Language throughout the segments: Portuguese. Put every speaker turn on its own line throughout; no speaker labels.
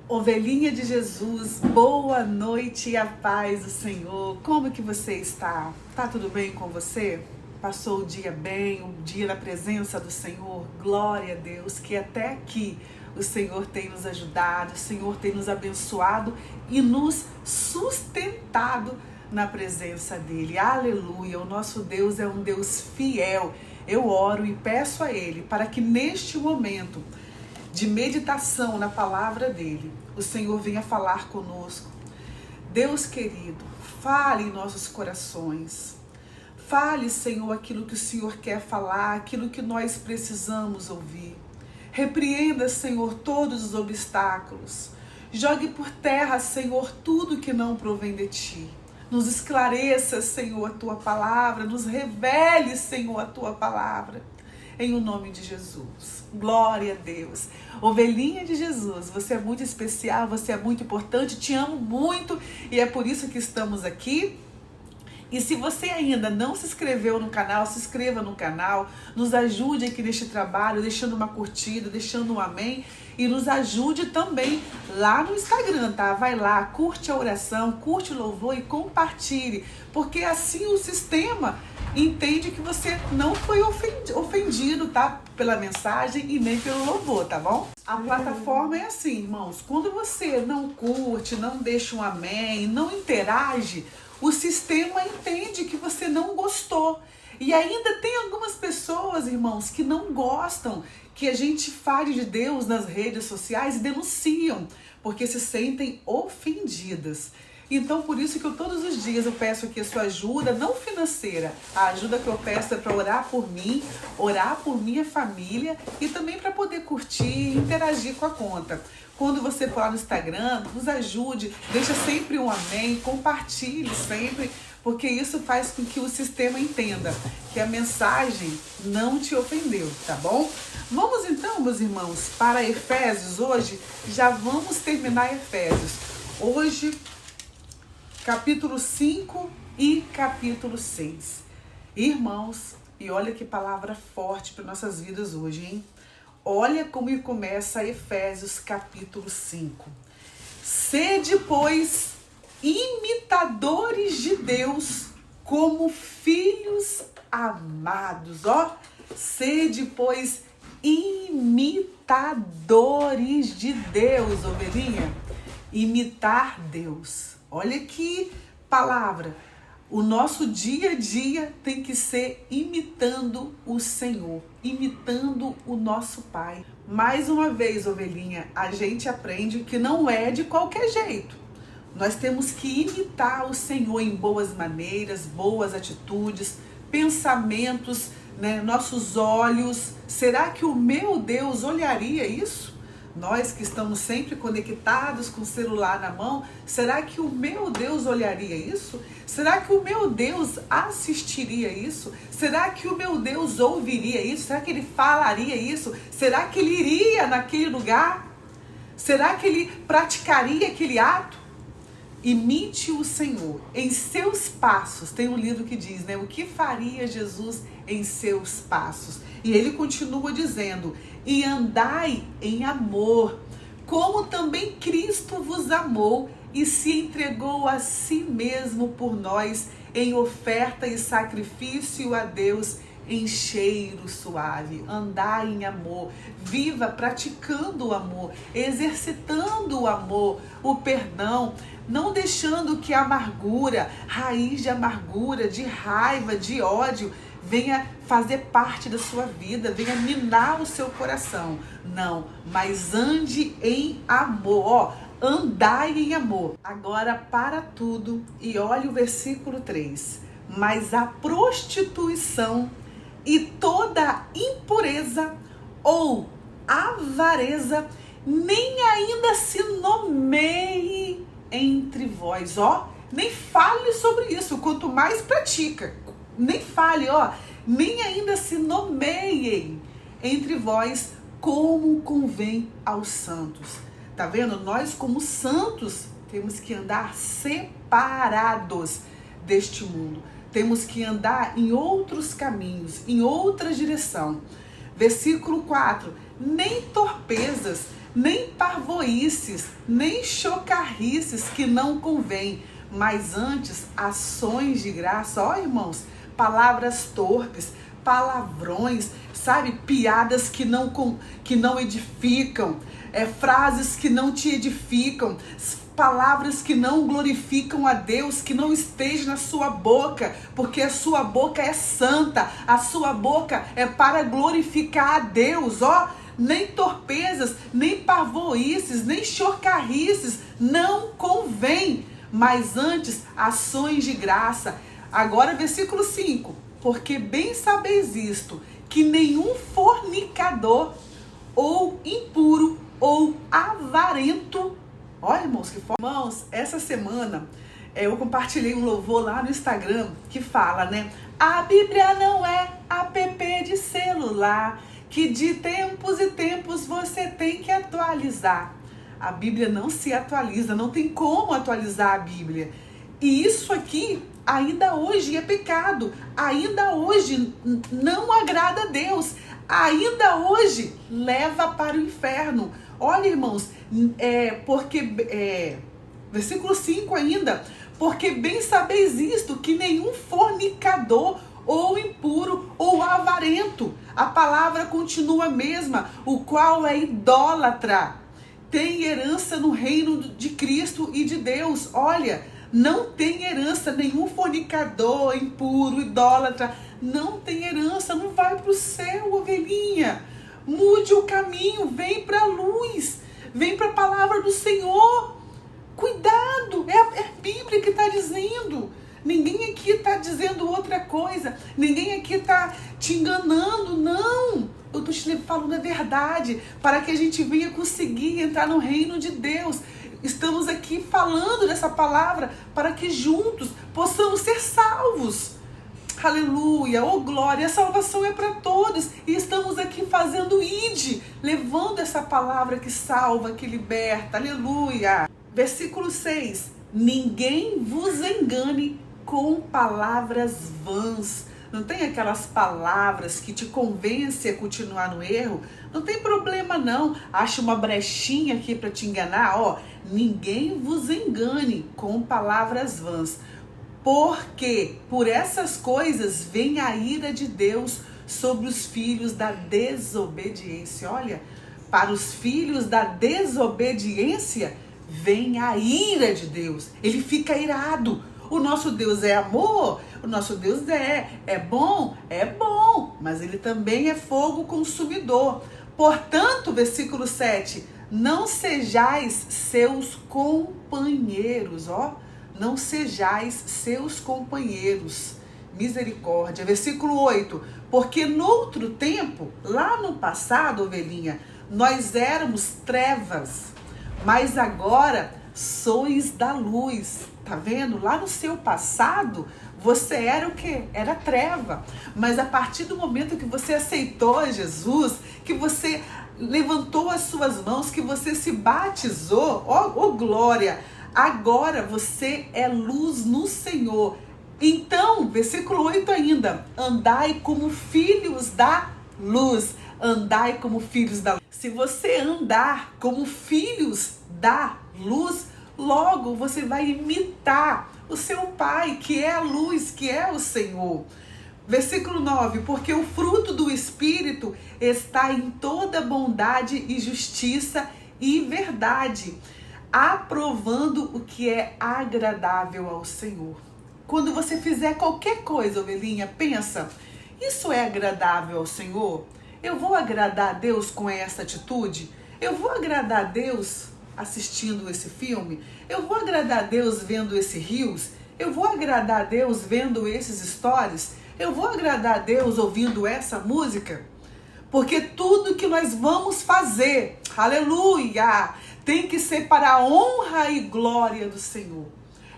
Ovelhinha de Jesus, boa noite e a paz do Senhor. Como que você está? Tá tudo bem com você? Passou o dia bem, o dia na presença do Senhor? Glória a Deus, que até aqui o Senhor tem nos ajudado, o Senhor tem nos abençoado e nos sustentado na presença dEle. Aleluia, o nosso Deus é um Deus fiel. Eu oro e peço a Ele para que neste momento de meditação na palavra dele, o Senhor venha falar conosco. Deus querido, fale em nossos corações. Fale, Senhor, aquilo que o Senhor quer falar, aquilo que nós precisamos ouvir. Repreenda, Senhor, todos os obstáculos. Jogue por terra, Senhor, tudo que não provém de Ti. Nos esclareça, Senhor, a Tua palavra. Nos revele, Senhor, a Tua palavra. Em o nome de Jesus. Glória a Deus. Ovelhinha de Jesus, você é muito especial, você é muito importante, te amo muito e é por isso que estamos aqui. E se você ainda não se inscreveu no canal, se inscreva no canal, nos ajude aqui neste trabalho, deixando uma curtida, deixando um amém e nos ajude também lá no Instagram, tá? Vai lá, curte a oração, curte o louvor e compartilhe, porque assim o sistema entende que você não foi ofendido, tá? Pela mensagem e nem pelo louvor, tá bom? A plataforma é assim, irmãos, quando você não curte, não deixa um amém, não interage, o sistema entende que você não gostou. E ainda tem algumas pessoas, irmãos, que não gostam que a gente fale de Deus nas redes sociais e denunciam, porque se sentem ofendidas. Então, por isso que todos os dias eu peço aqui a sua ajuda, não financeira. A ajuda que eu peço é para orar por mim, orar por minha família e também para poder curtir e interagir com a conta. Quando você for lá no Instagram, nos ajude, deixa sempre um amém, compartilhe sempre, porque isso faz com que o sistema entenda que a mensagem não te ofendeu, tá bom? Vamos então, meus irmãos, para Efésios. Hoje já vamos terminar Efésios. Hoje, capítulo 5 e capítulo 6. Irmãos, e olha que palavra forte para nossas vidas hoje, hein? Olha como começa Efésios capítulo 5. Sede, pois, imitadores de Deus como filhos amados. Ó, sede, pois, imitadores de Deus, ovelhinha. Imitar Deus. Olha que palavra. O nosso dia a dia tem que ser imitando o Senhor, imitando o nosso Pai. Mais uma vez, ovelhinha, a gente aprende que não é de qualquer jeito. Nós temos que imitar o Senhor em boas maneiras, boas atitudes, pensamentos, né? Nossos olhos. Será que o meu Deus olharia isso? Nós que estamos sempre conectados com o celular na mão, será que o meu Deus olharia isso? Será que o meu Deus assistiria isso? Será que o meu Deus ouviria isso? Será que ele falaria isso? Será que ele iria naquele lugar? Será que ele praticaria aquele ato? Imite o Senhor em seus passos. Tem um livro que diz, né? O que faria Jesus em seus passos? E ele continua dizendo, e andai em amor, como também Cristo vos amou e se entregou a si mesmo por nós em oferta e sacrifício a Deus em cheiro suave. Andai em amor, viva praticando o amor, exercitando o amor, o perdão, não deixando que a amargura, raiz de amargura, de raiva, de ódio, venha fazer parte da sua vida, venha minar o seu coração. Não, mas ande em amor, ó, andai em amor. Agora para tudo e olhe o versículo 3. Mas a prostituição e toda impureza ou avareza nem ainda se nomeie entre vós, ó, nem fale sobre isso, quanto mais pratica, nem fale, ó, nem ainda se nomeiem entre vós como convém aos santos. Tá vendo? Nós como santos temos que andar separados deste mundo. Temos que andar em outros caminhos, em outra direção. Versículo 4. Nem torpezas, nem parvoíces, nem chocarrices que não convém, mas antes ações de graça. Ó, irmãos, palavras torpes, palavrões, sabe? Piadas que não edificam, frases que não te edificam, palavras que não glorificam a Deus, que não esteja na sua boca, porque a sua boca é santa, a sua boca é para glorificar a Deus, ó. Nem torpezas, nem parvoíces, nem chocarrices, não convém, mas antes ações de graça. Agora versículo 5, porque bem sabeis isto, que nenhum fornicador, ou impuro, ou avarento. Olha, irmãos, que forma. Irmãos, essa semana eu compartilhei um louvor lá no Instagram que fala, né? A Bíblia não é app de celular, que de tempos e tempos você tem que atualizar. A Bíblia não se atualiza, não tem como atualizar a Bíblia. E isso aqui ainda hoje é pecado, ainda hoje não agrada a Deus, ainda hoje leva para o inferno. Olha, irmãos, versículo 5 ainda, porque bem sabeis isto, que nenhum fornicador, ou impuro, ou avarento, a palavra continua a mesma, o qual é idólatra, tem herança no reino de Cristo e de Deus. Olha, não tem herança, nenhum fornicador, impuro, idólatra, não tem herança, não vai para o céu, ovelhinha. Mude o caminho, vem para a luz, vem para a palavra do Senhor. Cuidado, é a Bíblia que está dizendo. Ninguém aqui está dizendo outra coisa, ninguém aqui está te enganando, não. Eu estou te falando a verdade, para que a gente venha conseguir entrar no reino de Deus. Estamos aqui falando dessa palavra para que juntos possamos ser salvos. Aleluia, oh glória, a salvação é para todos. E estamos aqui fazendo ide, levando essa palavra que salva, que liberta. Aleluia. Versículo 6. Ninguém vos engane com palavras vãs. Não tem aquelas palavras que te convencem a continuar no erro? Não tem problema não. Acha uma brechinha aqui para te enganar. Ó, ninguém vos engane com palavras vãs. Porque por essas coisas vem a ira de Deus sobre os filhos da desobediência. Olha, para os filhos da desobediência vem a ira de Deus. Ele fica irado. O nosso Deus é amor, o nosso Deus é bom, mas ele também é fogo consumidor. Portanto, versículo 7, não sejais seus companheiros, ó, não sejais seus companheiros. Misericórdia. Versículo 8, porque noutro tempo, lá no passado, ovelhinha, nós éramos trevas, mas agora sois da luz. Tá vendo? Lá no seu passado, você era o quê? Era treva. Mas a partir do momento que você aceitou Jesus, que você levantou as suas mãos, que você se batizou, ó glória, agora você é luz no Senhor. Então, versículo 8 ainda, andai como filhos da luz. Andai como filhos da luz. Se você andar como filhos da luz, logo você vai imitar o seu Pai, que é a luz, que é o Senhor. Versículo 9, porque o fruto do Espírito está em toda bondade e justiça e verdade, aprovando o que é agradável ao Senhor. Quando você fizer qualquer coisa, ovelhinha, pensa, isso é agradável ao Senhor? Eu vou agradar a Deus com essa atitude? Eu vou agradar a Deus assistindo esse filme? Eu vou agradar a Deus vendo esse Reels? Eu vou agradar a Deus vendo esses stories? Eu vou agradar a Deus ouvindo essa música? Porque tudo que nós vamos fazer, aleluia, tem que ser para a honra e glória do Senhor.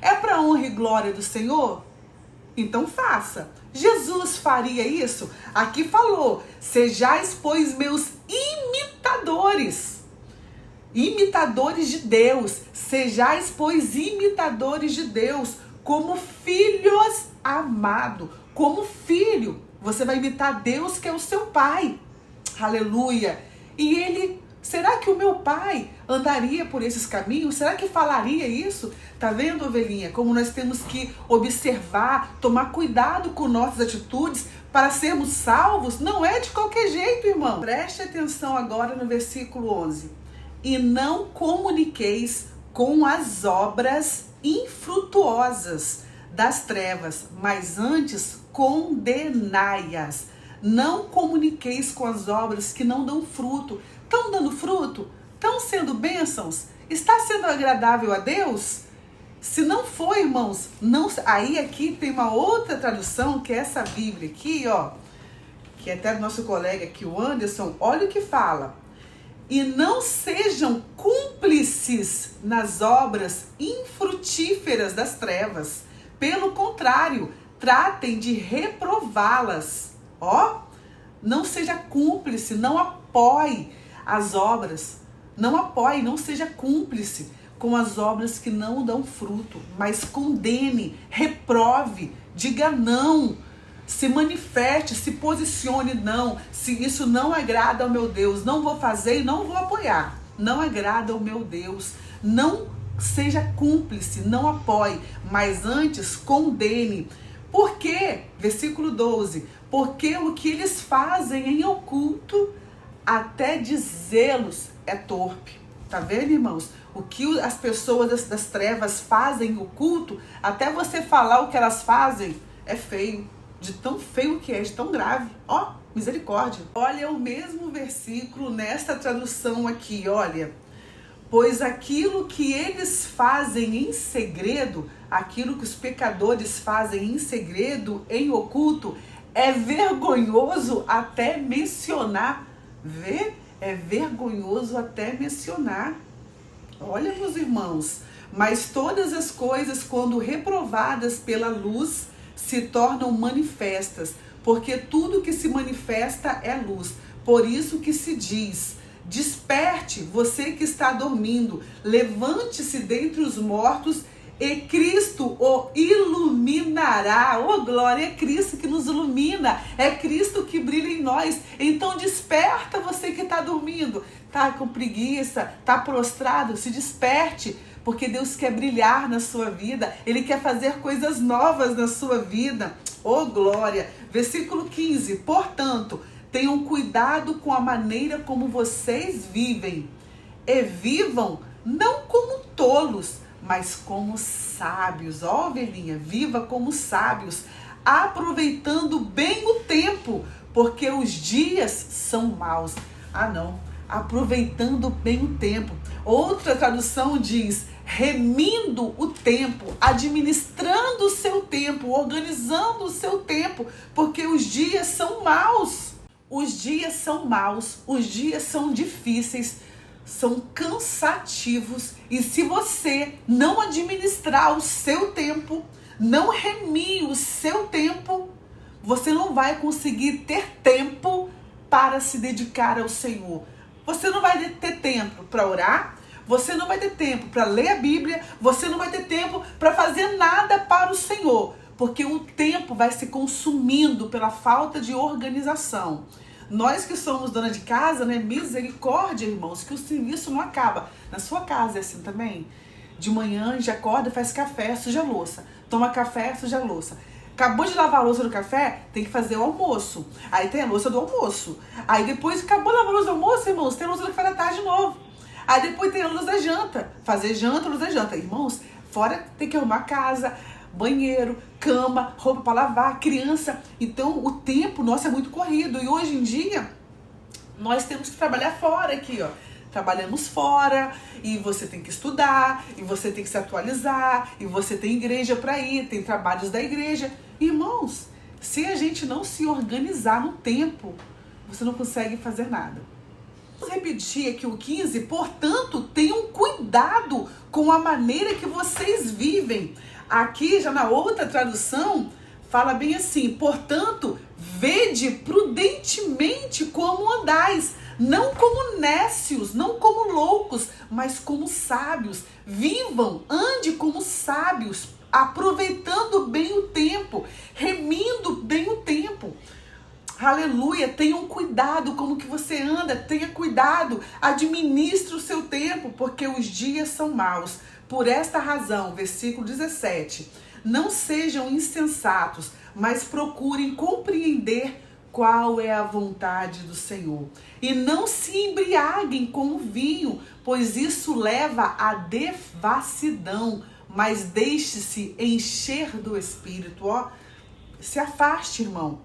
É para a honra e glória do Senhor? Então faça. Jesus faria isso? Aqui falou, sejais, pois, meus imitadores. Imitadores de Deus. Sejais, pois, imitadores de Deus, como filhos amados. Como filho, você vai imitar Deus, que é o seu Pai. Aleluia. E ele Será que o meu pai andaria por esses caminhos? Será que falaria isso? Tá vendo, ovelhinha? Como nós temos que observar, tomar cuidado com nossas atitudes para sermos salvos? Não é de qualquer jeito, irmão. Preste atenção agora no versículo 11. E não comuniqueis com as obras infrutuosas das trevas, mas antes condenai-as. Não comuniqueis com as obras que não dão fruto. Estão dando fruto? Estão sendo bênçãos? Está sendo agradável a Deus? Se não for, irmãos, não. Aí aqui tem uma outra tradução, que é essa Bíblia aqui, ó, que é até do nosso colega aqui, o Anderson. Olha o que fala. E não sejam cúmplices nas obras infrutíferas das trevas. Pelo contrário, tratem de reprová-las. Ó, não seja cúmplice, não apoie as obras. Não apoie, não seja cúmplice com as obras que não dão fruto, mas condene, reprove, diga não, se manifeste, se posicione não. Se isso não agrada ao meu Deus, não vou fazer e não vou apoiar. Não agrada ao meu Deus, não seja cúmplice, não apoie, mas antes condene. Por quê? Versículo 12. Porque o que eles fazem em oculto, até dizê-los é torpe. Tá vendo, irmãos? O que as pessoas das trevas fazem em oculto, até você falar o que elas fazem, é feio. De tão feio que é, de tão grave. Ó, misericórdia. Olha o mesmo versículo nesta tradução aqui, olha. Pois aquilo que eles fazem em segredo, aquilo que os pecadores fazem em segredo, em oculto, é vergonhoso até mencionar. Vê? É vergonhoso até mencionar. Olha, meus irmãos, mas todas as coisas, quando reprovadas pela luz, se tornam manifestas, porque tudo que se manifesta é luz. Por isso que se diz: desperte, você que está dormindo, levante-se dentre os mortos e Cristo o iluminará. Oh, glória, é Cristo que nos ilumina, é Cristo que brilha em nós. Então desperta, você que está dormindo, tá com preguiça, tá prostrado, se desperte, porque Deus quer brilhar na sua vida, Ele quer fazer coisas novas na sua vida. Oh, glória. Versículo 15. Portanto, tenham cuidado com a maneira como vocês vivem, e vivam não como tolos, mas como sábios. Ó, ovelhinha, viva como sábios, aproveitando bem o tempo, porque os dias são maus. Ah, não. Aproveitando bem o tempo. Outra tradução diz: remindo o tempo, administrando o seu tempo, organizando o seu tempo, porque os dias são maus. Os dias são maus, os dias são difíceis, são cansativos, e se você não administrar o seu tempo, não remir o seu tempo, você não vai conseguir ter tempo para se dedicar ao Senhor. Você não vai ter tempo para orar, você não vai ter tempo para ler a Bíblia, você não vai ter tempo para fazer nada para o Senhor, porque o tempo vai se consumindo pela falta de organização. Nós que somos dona de casa, né? Misericórdia, irmãos, que o serviço não acaba. Na sua casa é assim também? De manhã já acorda, faz café, suja a louça. Toma café, suja a louça. Acabou de lavar a louça do café, tem que fazer o almoço. Aí tem a louça do almoço. Aí depois acabou de lavar a louça do almoço, irmãos, tem a louça do café da tarde de novo. Aí depois tem a luz da janta. Fazer janta, luz da janta. Irmãos, fora tem que arrumar a casa, banheiro, cama, roupa para lavar, criança. Então o tempo nosso é muito corrido. E hoje em dia nós temos que trabalhar fora aqui, ó. Trabalhamos fora, e você tem que estudar, e você tem que se atualizar, e você tem igreja para ir, tem trabalhos da igreja. Irmãos, se a gente não se organizar no tempo, você não consegue fazer nada. Vamos repetir aqui o 15. Portanto, tenham cuidado com a maneira que vocês vivem. Aqui, já na outra tradução, fala bem assim: portanto, vede prudentemente como andais, não como nécios, não como loucos, mas como sábios. Vivam, ande como sábios, aproveitando bem o tempo, remindo bem o tempo. Aleluia, tenham cuidado como que você anda, tenha cuidado, administre o seu tempo, porque os dias são maus. Por esta razão, versículo 17, não sejam insensatos, mas procurem compreender qual é a vontade do Senhor. E não se embriaguem com o vinho, pois isso leva à devassidão, mas deixe-se encher do Espírito. Ó, se afaste, irmão,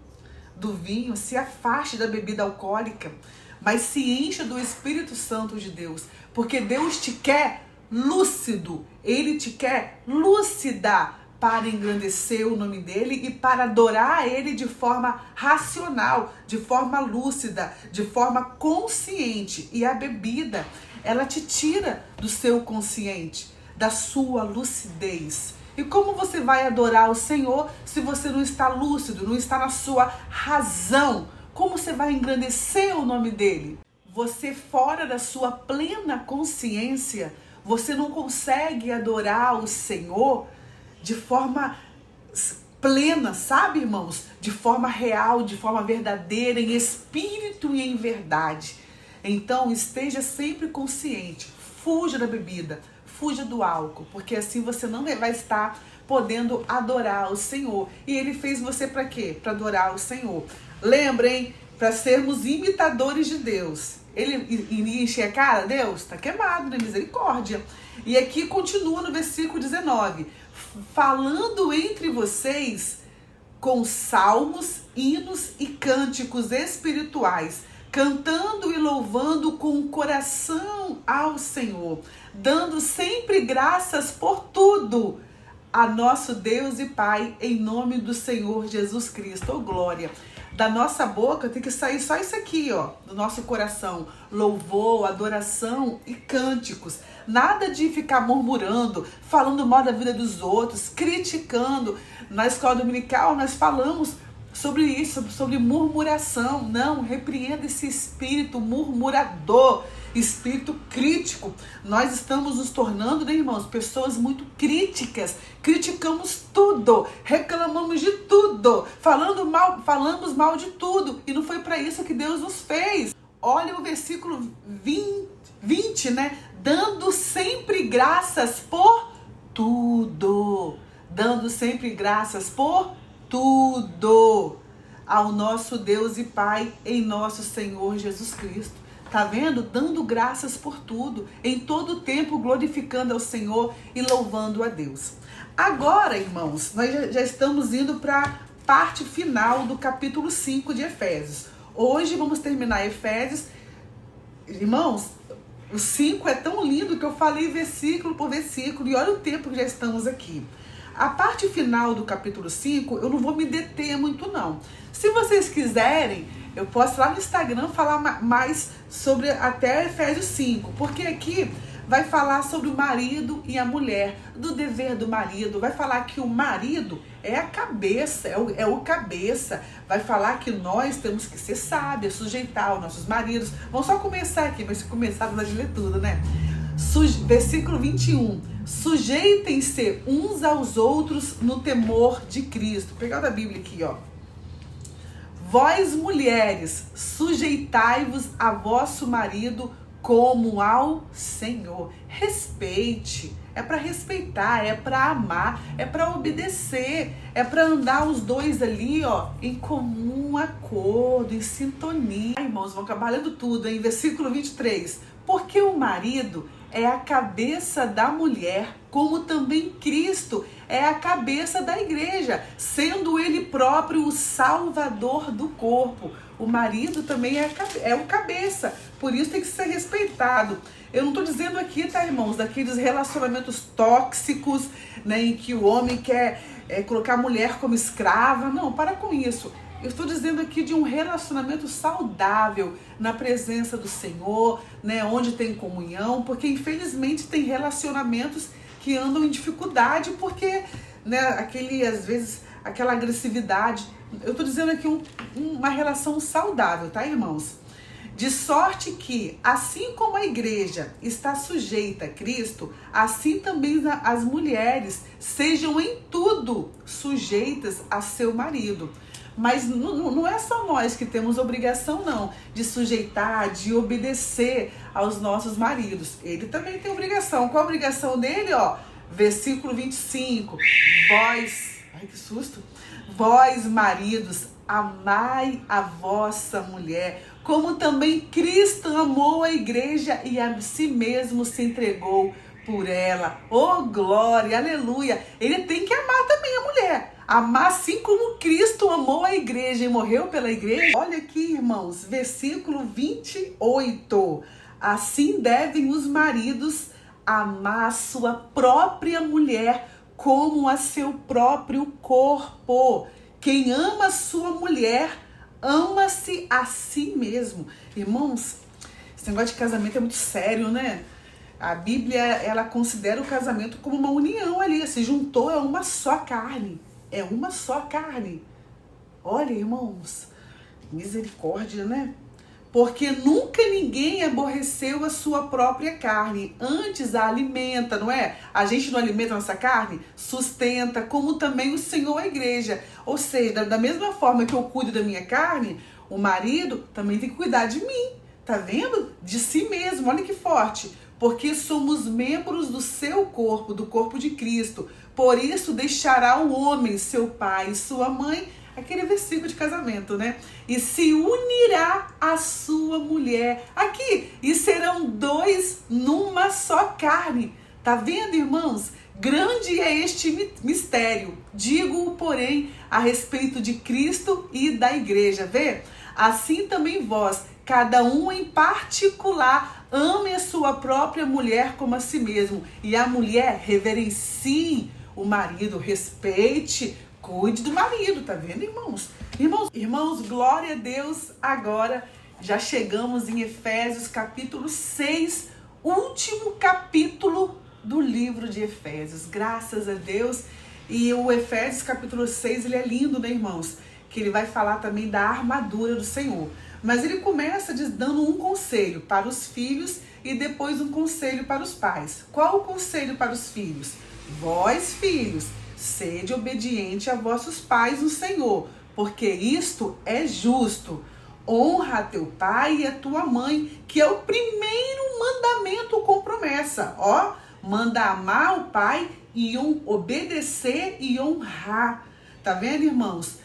do vinho, se afaste da bebida alcoólica, mas se encha do Espírito Santo de Deus, porque Deus te quer lúcido, Ele te quer lúcida para engrandecer o nome dEle e para adorar Ele de forma racional, de forma lúcida, de forma consciente. E a bebida, ela te tira do seu consciente, da sua lucidez. E como você vai adorar o Senhor se você não está lúcido, não está na sua razão? Como você vai engrandecer o nome dEle? Você fora da sua plena consciência, você não consegue adorar o Senhor de forma plena, sabe, irmãos? De forma real, de forma verdadeira, em espírito e em verdade. Então, esteja sempre consciente, fuja da bebida, fuja do álcool, porque assim você não vai estar podendo adorar o Senhor. E Ele fez você para quê? Para adorar o Senhor. Lembrem, para sermos imitadores de Deus. Ele iria encher a cara? Deus está queimado, né? Misericórdia. E aqui continua no versículo 19. Falando entre vocês com salmos, hinos e cânticos espirituais, cantando e louvando com o coração ao Senhor, dando sempre graças por tudo a nosso Deus e Pai, em nome do Senhor Jesus Cristo. Oh, glória! Da nossa boca tem que sair só isso aqui, ó, do nosso coração: louvor, adoração e cânticos. Nada de ficar murmurando, falando mal da vida dos outros, criticando. Na escola dominical nós falamos sobre isso, sobre murmuração. Não, repreenda esse espírito murmurador, espírito crítico. Nós estamos nos tornando, né, irmãos, pessoas muito críticas. Criticamos tudo, reclamamos de tudo, falamos mal de tudo. E não foi para isso que Deus nos fez. Olha o versículo 20, né? Dando sempre graças por tudo. Dando sempre graças por tudo ao nosso Deus e Pai, em nosso Senhor Jesus Cristo. Tá vendo? Dando graças por tudo, em todo tempo glorificando ao Senhor e louvando a Deus. Agora, irmãos, nós já estamos indo para a parte final do capítulo 5 de Efésios. Hoje vamos terminar Efésios. Irmãos, o 5 é tão lindo que eu falei versículo por versículo, e olha o tempo que já estamos aqui. A parte final do capítulo 5, eu não vou me deter muito não. Se vocês quiserem, eu posso lá no Instagram falar mais sobre até Efésios 5, porque aqui vai falar sobre o marido e a mulher, do dever do marido, vai falar que o marido é a cabeça, é o cabeça, vai falar que nós temos que ser sábios, sujeitar os nossos maridos. Vamos só começar aqui, mas se começar a ler tudo, né? Versículo 21, sujeitem-se uns aos outros no temor de Cristo. Vou pegar da Bíblia aqui, ó. Vós, mulheres, sujeitai-vos a vosso marido como ao Senhor. Respeite. É para respeitar, é para amar, é para obedecer, é para andar os dois ali, ó, em comum acordo, em sintonia. Ai, irmãos, vão acabar lendo tudo, hein? Versículo 23. Porque o marido é a cabeça da mulher, como também Cristo é a cabeça da igreja, sendo ele próprio o salvador do corpo. O marido também é o cabeça, por isso tem que ser respeitado. Eu não estou dizendo aqui, tá, irmãos, daqueles relacionamentos tóxicos, né, em que o homem quer colocar a mulher como escrava. Não, para com isso. Eu estou dizendo aqui de um relacionamento saudável na presença do Senhor, né, onde tem comunhão, porque infelizmente tem relacionamentos que andam em dificuldade porque, né, às vezes, aquela agressividade. Eu estou dizendo aqui uma relação saudável, tá, irmãos? De sorte que, assim como a igreja está sujeita a Cristo, assim também as mulheres sejam em tudo sujeitas a seu marido. Mas não é só nós que temos obrigação, não, de sujeitar, de obedecer aos nossos maridos. Ele também tem obrigação. Qual a obrigação dele? Ó, versículo 25. Vós, ai que susto, vós maridos, amai a vossa mulher, como também Cristo amou a igreja e a si mesmo se entregou por ela. Oh, glória, aleluia. Ele tem que amar também a mulher. Amar assim como Cristo amou a igreja e morreu pela igreja. Olha aqui, irmãos, versículo 28. Assim devem os maridos amar a sua própria mulher como a seu próprio corpo. Quem ama a sua mulher, ama-se a si mesmo. Irmãos, esse negócio de casamento é muito sério, né? A Bíblia, ela considera o casamento como uma união ali. Se juntou, é uma só carne. É uma só carne. Olha, irmãos, misericórdia, né? Porque nunca ninguém aborreceu a sua própria carne. Antes a alimenta, não é? A gente não alimenta a nossa carne? Sustenta, como também o Senhor a igreja. Ou seja, da mesma forma que eu cuido da minha carne, o marido também tem que cuidar de mim. Tá vendo? De si mesmo. Olha que forte. Porque somos membros do seu corpo, do corpo de Cristo. Por isso deixará o homem, seu pai e sua mãe, aquele versículo de casamento, né? E se unirá à sua mulher. Aqui, e serão dois numa só carne. Tá vendo, irmãos? Grande é este mistério. Digo-o, porém, a respeito de Cristo e da igreja. Vê? Assim também vós, cada um em particular, ame a sua própria mulher como a si mesmo. E a mulher reverencie o marido, respeite, cuide do marido, tá vendo, irmãos? Irmãos, glória a Deus. Agora já chegamos em Efésios capítulo 6, último capítulo do livro de Efésios. Graças a Deus. E o Efésios capítulo 6, ele é lindo, né, irmãos? Que ele vai falar também da armadura do Senhor. Mas ele começa dando um conselho para os filhos e depois um conselho para os pais. Qual o conselho para os filhos? Vós, filhos, sede obediente a vossos pais no Senhor, porque isto é justo. Honra a teu pai e a tua mãe, que é o primeiro mandamento com promessa. Ó, manda amar o pai e obedecer e honrar. Tá vendo, irmãos?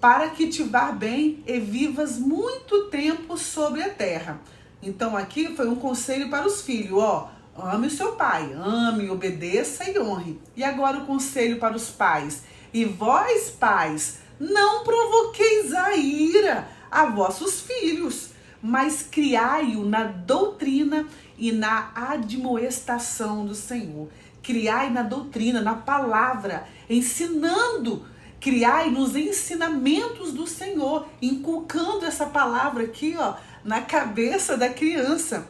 Para que te vá bem e vivas muito tempo sobre a terra. Então aqui foi um conselho para os filhos, ó. Ame o seu pai, ame, obedeça e honre. E agora o conselho para os pais. E vós, pais, não provoqueis a ira a vossos filhos, mas criai-o na doutrina e na admoestação do Senhor. Criai na doutrina, na palavra, ensinando. Criai nos ensinamentos do Senhor, inculcando essa palavra aqui, ó, na cabeça da criança.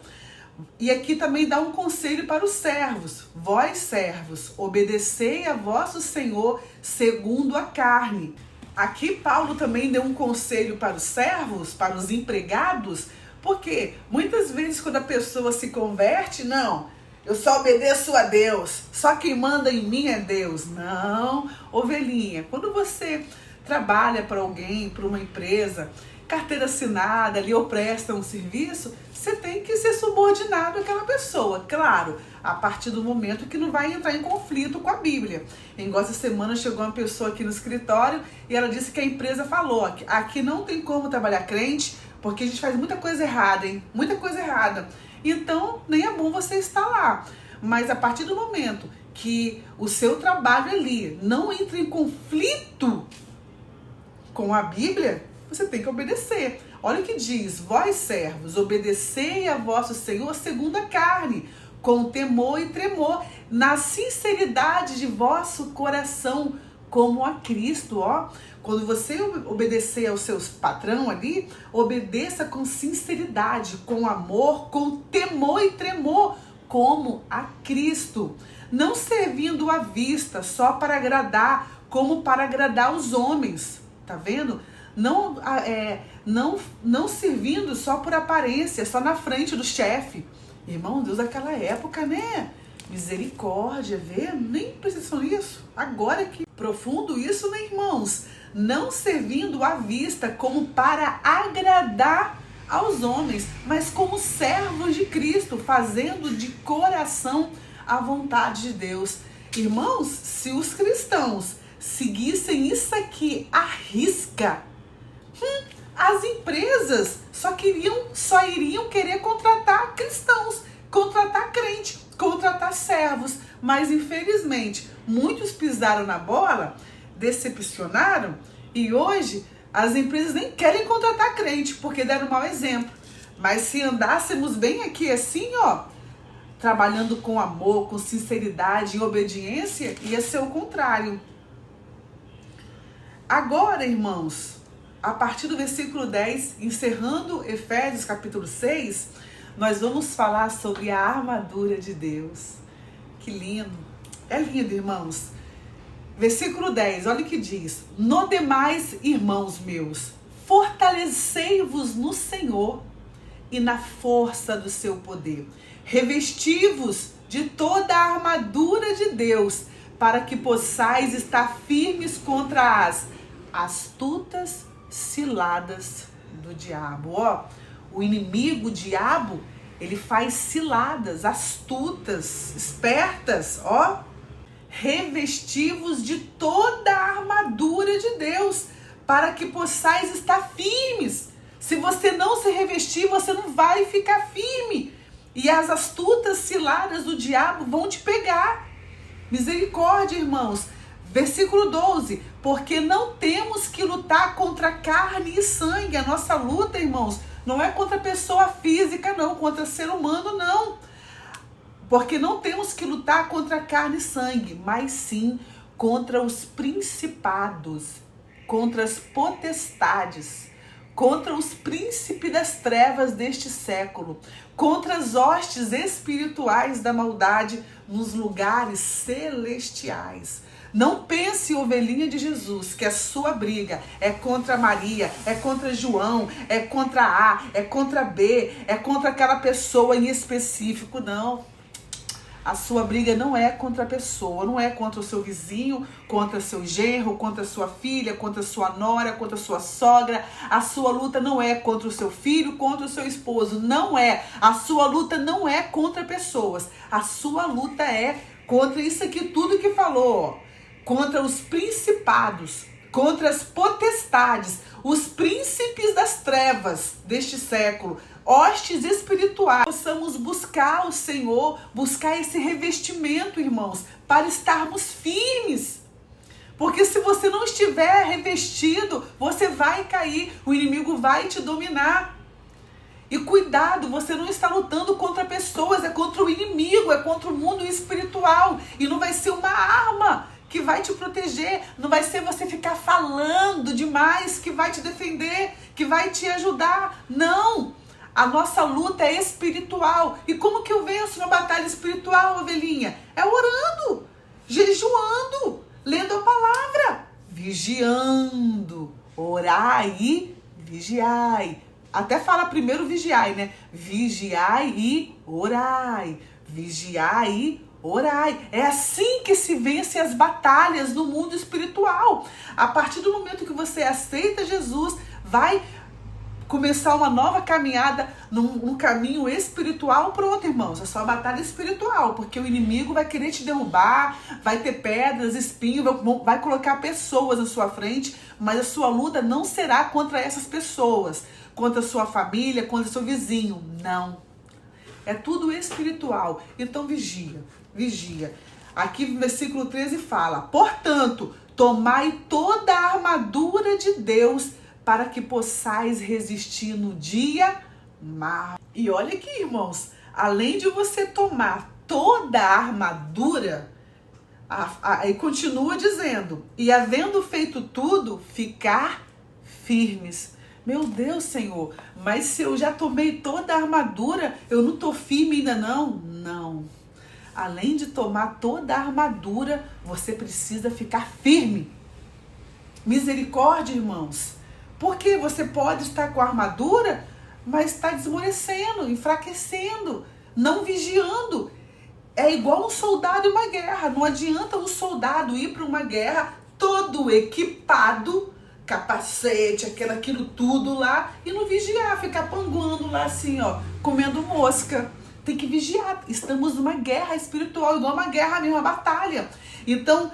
E aqui também dá um conselho para os servos. Vós, servos, obedecei a vosso Senhor segundo a carne. Aqui Paulo também deu um conselho para os servos, para os empregados, porque muitas vezes quando a pessoa se converte, não, eu só obedeço a Deus, só quem manda em mim é Deus. Não, ovelhinha, quando você trabalha para alguém, para uma empresa, carteira assinada ali ou presta um serviço, você tem que ser subordinado àquela pessoa. Claro, a partir do momento que não vai entrar em conflito com a Bíblia. Igual essa semana chegou uma pessoa aqui no escritório e ela disse que a empresa falou, aqui não tem como trabalhar crente, porque a gente faz muita coisa errada, hein? Muita coisa errada. Então, nem é bom você estar lá. Mas a partir do momento que o seu trabalho ali não entra em conflito com a Bíblia, você tem que obedecer. Olha o que diz: vós, servos, obedecei a vosso Senhor segundo a carne, com temor e tremor, na sinceridade de vosso coração, como a Cristo. Ó, quando você obedecer ao seu patrão ali, obedeça com sinceridade, com amor, com temor e tremor, como a Cristo, não servindo à vista só para agradar, como para agradar os homens. Tá vendo? Não servindo só por aparência, só na frente do chefe. Irmão, Deus, daquela época, né? Misericórdia, vê? Nem precisam nisso. Agora que profundo isso, né, irmãos? Não servindo à vista como para agradar aos homens, mas como servos de Cristo, fazendo de coração a vontade de Deus. Irmãos, se os cristãos seguissem isso aqui à risca, as empresas só iriam querer contratar cristãos, contratar crente, contratar servos. Mas infelizmente, muitos pisaram na bola, decepcionaram, e hoje as empresas nem querem contratar crente, porque deram um mau exemplo. Mas se andássemos bem aqui assim, ó, trabalhando com amor, com sinceridade e obediência, ia ser o contrário. Agora, irmãos, a partir do versículo 10, encerrando Efésios capítulo 6, nós vamos falar sobre a armadura de Deus. Que lindo! É lindo, irmãos. Versículo 10, olha o que diz: no demais, irmãos meus, fortalecei-vos no Senhor e na força do seu poder. Revesti-vos de toda a armadura de Deus, para que possais estar firmes contra as astutas ciladas do diabo. Ó, o inimigo, o diabo, ele faz ciladas, astutas, espertas, ó. Revesti-vos de toda a armadura de Deus, para que possais estar firmes. Se você não se revestir, você não vai ficar firme. E as astutas ciladas do diabo vão te pegar. Misericórdia, irmãos. Versículo 12. Porque não temos que lutar contra carne e sangue. A nossa luta, irmãos, não é contra pessoa física, não. Contra ser humano, não. Porque não temos que lutar contra carne e sangue, mas sim contra os principados, contra as potestades, contra os príncipes das trevas deste século, contra as hostes espirituais da maldade nos lugares celestiais. Não pense, ovelhinha de Jesus, que a sua briga é contra Maria, é contra João, é contra A, é contra B, é contra aquela pessoa em específico, não. A sua briga não é contra a pessoa, não é contra o seu vizinho, contra seu genro, contra a sua filha, contra a sua nora, contra a sua sogra. A sua luta não é contra o seu filho, contra o seu esposo. Não é. A sua luta não é contra pessoas. A sua luta é contra isso aqui, tudo que falou. Contra os principados, contra as potestades, os príncipes das trevas deste século. Hostes espirituais, possamos buscar o Senhor, buscar esse revestimento, irmãos, para estarmos firmes. Porque se você não estiver revestido, você vai cair, o inimigo vai te dominar. E cuidado, você não está lutando contra pessoas, é contra o inimigo, é contra o mundo espiritual. E não vai ser uma arma que vai te proteger, não vai ser você ficar falando demais que vai te defender, que vai te ajudar. Não! A nossa luta é espiritual. E como que eu venço uma batalha espiritual, ovelhinha? É orando, jejuando, lendo a palavra, vigiando, orai e vigiai. Até fala primeiro vigiai, né? Vigiai e orai. Vigiai e orai. É assim que se vence as batalhas no mundo espiritual. A partir do momento que você aceita Jesus, vai começar uma nova caminhada num caminho espiritual. Pronto, irmãos, é só batalha espiritual, porque o inimigo vai querer te derrubar, vai ter pedras, espinhos, vai colocar pessoas na sua frente, mas a sua luta não será contra essas pessoas, contra a sua família, contra o seu vizinho, não. É tudo espiritual. Então vigia, vigia. Aqui no versículo 13 fala: portanto, tomai toda a armadura de Deus, para que possais resistir no dia mau. E olha aqui, irmãos, além de você tomar toda a armadura, aí continua dizendo: e havendo feito tudo, ficar firmes. Meu Deus, Senhor, mas se eu já tomei toda a armadura, eu não estou firme ainda não? Não. Além de tomar toda a armadura, você precisa ficar firme. Misericórdia, irmãos. Porque você pode estar com a armadura, mas está desmorecendo, enfraquecendo, não vigiando. é igual um soldado em uma guerra. Não adianta um soldado ir para uma guerra todo equipado, capacete, aquilo tudo lá, e não vigiar, ficar panguando lá assim, ó, comendo mosca. Tem que vigiar. Estamos numa guerra espiritual, igual uma guerra mesmo, uma batalha. Então,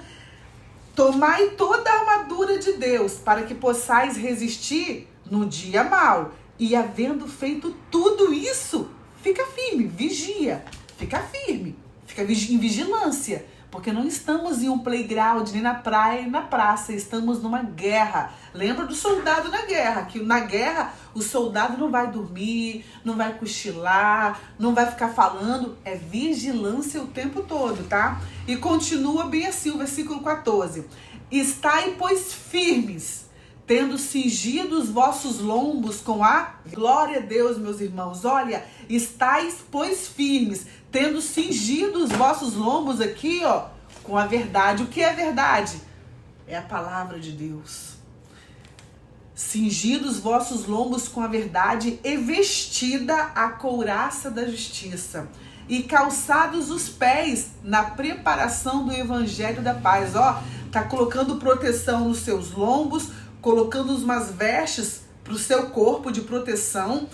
tomai toda a armadura de Deus, para que possais resistir no dia mau. E havendo feito tudo isso, fica firme, vigia, fica firme, fica em vigilância. Porque não estamos em um playground, nem na praia, nem na praça. Estamos numa guerra. Lembra do soldado na guerra, que na guerra o soldado não vai dormir, não vai cochilar, não vai ficar falando. É vigilância o tempo todo, tá? E continua bem assim o versículo 14. Estai, pois, firmes, tendo cingido os vossos lombos com a glória a Deus, meus irmãos. Olha, estais, pois, firmes, tendo cingido os vossos lombos aqui, ó, com a verdade. O que é verdade? É a palavra de Deus. Cingido os vossos lombos com a verdade e vestida a couraça da justiça. E calçados os pés na preparação do evangelho da paz. Ó, tá colocando proteção nos seus lombos, colocando umas vestes para o seu corpo de proteção,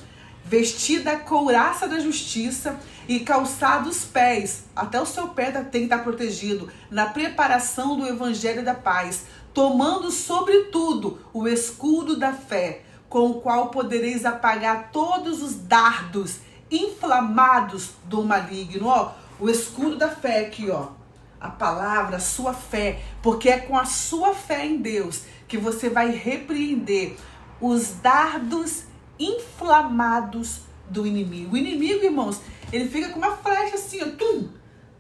vestida a couraça da justiça e calçados os pés, até o seu pé tem que estar protegido, na preparação do evangelho da paz, tomando sobretudo o escudo da fé, com o qual podereis apagar todos os dardos inflamados do maligno. Ó, o escudo da fé aqui, ó, a palavra, a sua fé, porque é com a sua fé em Deus que você vai repreender os dardos inflamados do inimigo. O inimigo, irmãos, ele fica com uma flecha assim, ó, tum,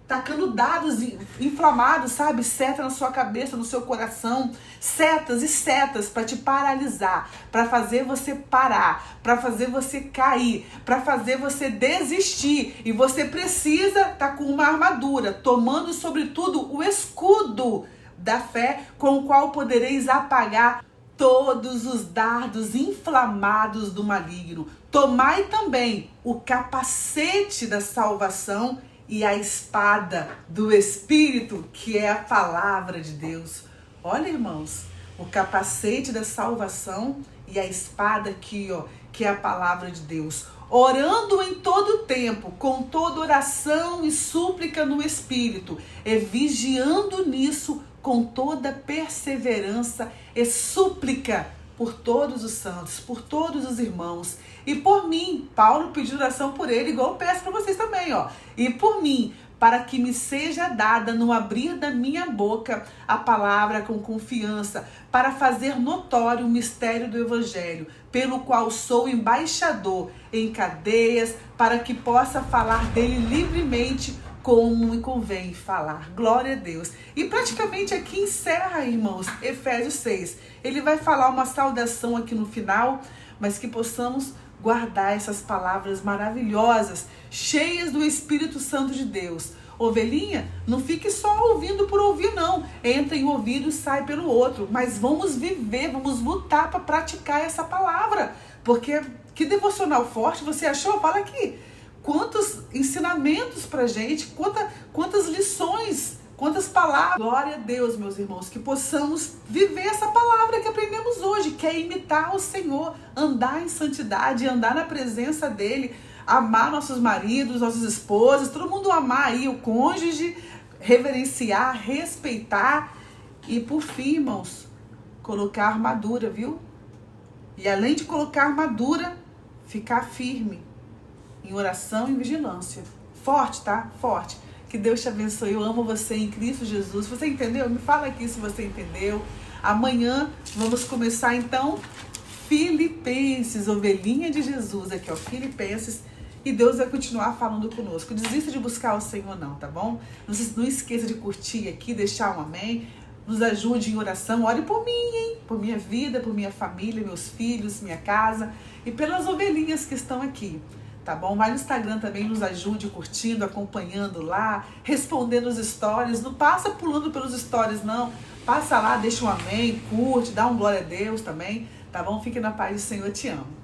tacando dados inflamados, sabe? Seta na sua cabeça, no seu coração, setas e setas para te paralisar, para fazer você parar, para fazer você cair, para fazer você desistir. E você precisa estar com uma armadura, tomando sobretudo o escudo da fé, com o qual podereis apagar todos os dardos inflamados do maligno. Tomai também o capacete da salvação e a espada do Espírito, que é a palavra de Deus. Olha, irmãos, o capacete da salvação e a espada aqui, ó, que é a palavra de Deus. Orando em todo tempo, com toda oração e súplica no Espírito, e vigiando nisso com toda perseverança e súplica por todos os santos, por todos os irmãos. E por mim, Paulo pediu oração por ele, igual eu peço para vocês também, ó. E por mim, para que me seja dada no abrir da minha boca a palavra com confiança, para fazer notório o mistério do Evangelho, pelo qual sou embaixador em cadeias, para que possa falar dele livremente, como me convém falar. Glória a Deus. E praticamente aqui encerra, irmãos, Efésios 6. Ele vai falar uma saudação aqui no final, mas que possamos guardar essas palavras maravilhosas, cheias do Espírito Santo de Deus. Ovelhinha, não fique só ouvindo por ouvir, não. Entra em um ouvido e sai pelo outro. Mas vamos viver, vamos lutar para praticar essa palavra. Porque que devocional forte você achou? Fala aqui. Quantos ensinamentos pra gente, quantas lições, quantas palavras. Glória a Deus, meus irmãos, que possamos viver essa palavra que aprendemos hoje, que é imitar o Senhor, andar em santidade, andar na presença dele, amar nossos maridos, nossas esposas, todo mundo amar aí o cônjuge, reverenciar, respeitar e, por fim, irmãos, colocar armadura, viu? E além de colocar armadura, ficar firme em oração e vigilância. Forte, tá? Forte. Que Deus te abençoe. Eu amo você em Cristo Jesus. Você entendeu? Me fala aqui se você entendeu. Amanhã vamos começar então Filipenses, ovelhinha de Jesus aqui, ó, Filipenses. E Deus vai continuar falando conosco. Desista de buscar o Senhor não, tá bom? Não esqueça de curtir aqui, deixar um amém. Nos ajude em oração. Ore por mim, hein? Por minha vida, por minha família, meus filhos, minha casa e pelas ovelhinhas que estão aqui. Tá bom? Vai no Instagram também, nos ajude curtindo, acompanhando lá, respondendo os stories. Não passa pulando pelos stories, não. Passa lá, deixa um amém, curte, dá um glória a Deus também. Tá bom? Fique na paz do Senhor, te amo.